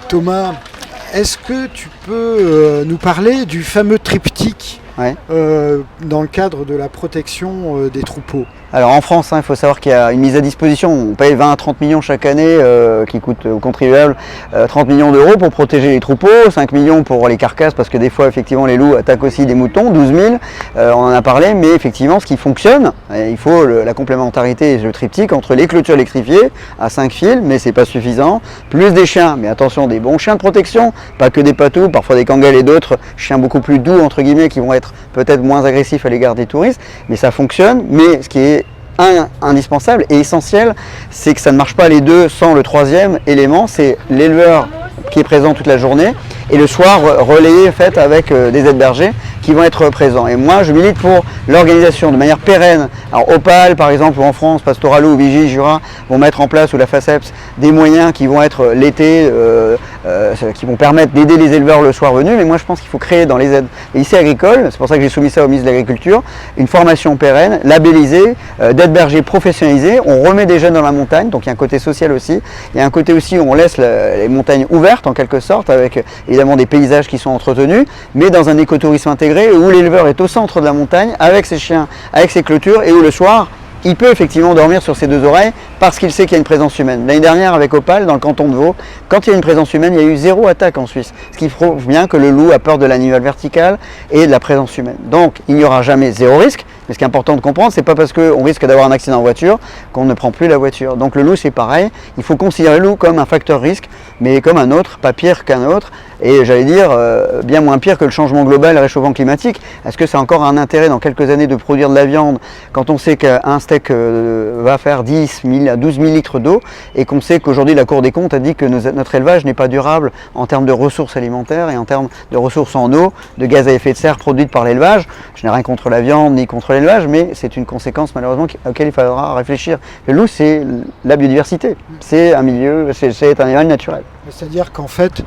Thomas, est-ce que tu peux nous parler du fameux triptyque Ouais. dans le cadre de la protection des troupeaux? Alors en France, il faut savoir qu'il y a une mise à disposition. On paye 20 à 30 millions chaque année qui coûtent aux contribuables 30 millions d'euros pour protéger les troupeaux, 5 millions pour les carcasses parce que des fois effectivement les loups attaquent aussi des moutons, 12 000, on en a parlé, mais effectivement ce qui fonctionne, il faut la complémentarité et le triptyque entre les clôtures électrifiées à 5 fils, mais c'est pas suffisant, plus des chiens, mais attention, des bons chiens de protection, pas que des patous, parfois des kangals et d'autres chiens beaucoup plus doux entre guillemets qui vont être peut-être moins agressifs à l'égard des touristes, mais ça fonctionne. Mais ce qui est indispensable et essentiel, c'est que ça ne marche pas les deux sans le troisième élément, c'est l'éleveur qui est présent toute la journée et le soir relayé fait avec des aides-bergers qui vont être présents. Et moi je milite pour l'organisation de manière pérenne. Alors Opale par exemple, ou en France, Pastoralo ou Vigie, Jura vont mettre en place, ou la FACEPS, des moyens qui vont être l'été, qui vont permettre d'aider les éleveurs le soir venu. Mais moi je pense qu'il faut créer dans les aides et lycées agricoles, c'est pour ça que j'ai soumis ça au ministre de l'Agriculture, une formation pérenne, labellisée, d'aides-bergers professionnalisés. On remet des jeunes dans la montagne, donc il y a un côté social aussi. Il y a un côté aussi où on laisse les montagnes ouvertes en quelque sorte, avec évidemment des paysages qui sont entretenus, mais dans un écotourisme intégré où l'éleveur est au centre de la montagne avec ses chiens, avec ses clôtures, et où le soir il peut effectivement dormir sur ses deux oreilles parce qu'il sait qu'il y a une présence humaine. L'année dernière avec Opale, dans le canton de Vaud, quand il y a une présence humaine, il y a eu 0 attaque en Suisse, ce qui prouve bien que le loup a peur de l'animal vertical et de la présence humaine. Donc il n'y aura jamais 0 risque, mais ce qui est important de comprendre, c'est pas parce qu'on risque d'avoir un accident en voiture qu'on ne prend plus la voiture. Donc le loup c'est pareil, il faut considérer le loup comme un facteur risque, mais comme un autre, pas pire qu'un autre, et j'allais dire bien moins pire que le changement global et le réchauffement climatique. Est-ce que c'est encore un intérêt dans quelques années de produire de la viande quand on sait qu'un steak va faire 10 000 à 12 000 litres d'eau, et qu'on sait qu'aujourd'hui la Cour des comptes a dit que notre élevage n'est pas durable en termes de ressources alimentaires et en termes de ressources en eau, de gaz à effet de serre produites par l'élevage. Je n'ai rien contre la viande ni contre l'élevage, mais c'est une conséquence malheureusement auquel il faudra réfléchir. Le loup c'est la biodiversité, c'est un milieu, c'est un animal naturel. C'est-à-dire qu'en fait,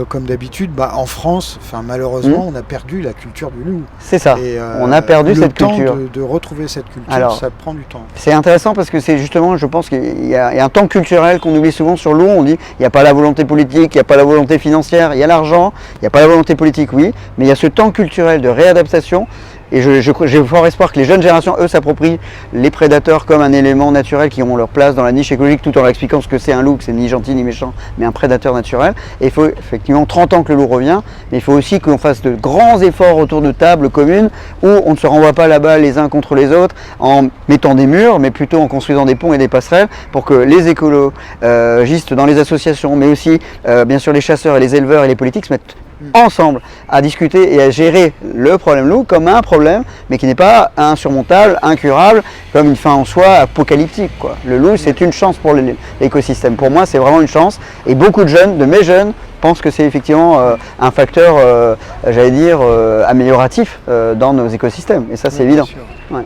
comme d'habitude, en France, malheureusement, on a perdu la culture du loup. C'est ça, et, on a perdu cette culture. De retrouver cette culture, alors, ça prend du temps. C'est intéressant parce que c'est justement, je pense qu'il y a un temps culturel qu'on oublie souvent sur le loup. On dit il n'y a pas la volonté politique, il n'y a pas la volonté financière, il y a l'argent, il n'y a pas la volonté politique, oui, mais il y a ce temps culturel de réadaptation. Et j'ai fort espoir que les jeunes générations, eux, s'approprient les prédateurs comme un élément naturel qui ont leur place dans la niche écologique, tout en leur expliquant ce que c'est un loup, que c'est ni gentil ni méchant, mais un prédateur naturel. Et il faut effectivement 30 ans que le loup revient, mais il faut aussi qu'on fasse de grands efforts autour de tables communes où on ne se renvoie pas là-bas les uns contre les autres en mettant des murs, mais plutôt en construisant des ponts et des passerelles pour que les écologistes dans les associations, mais aussi bien sûr les chasseurs et les éleveurs et les politiques se mettent ensemble à discuter et à gérer le problème loup comme un problème, mais qui n'est pas insurmontable, incurable, comme une fin en soi apocalyptique, quoi. Le loup c'est une chance pour l'écosystème. Pour moi c'est vraiment une chance, et beaucoup de jeunes, de mes jeunes, pensent que c'est effectivement un facteur, j'allais dire, amélioratif dans nos écosystèmes, et ça c'est évident. Ouais.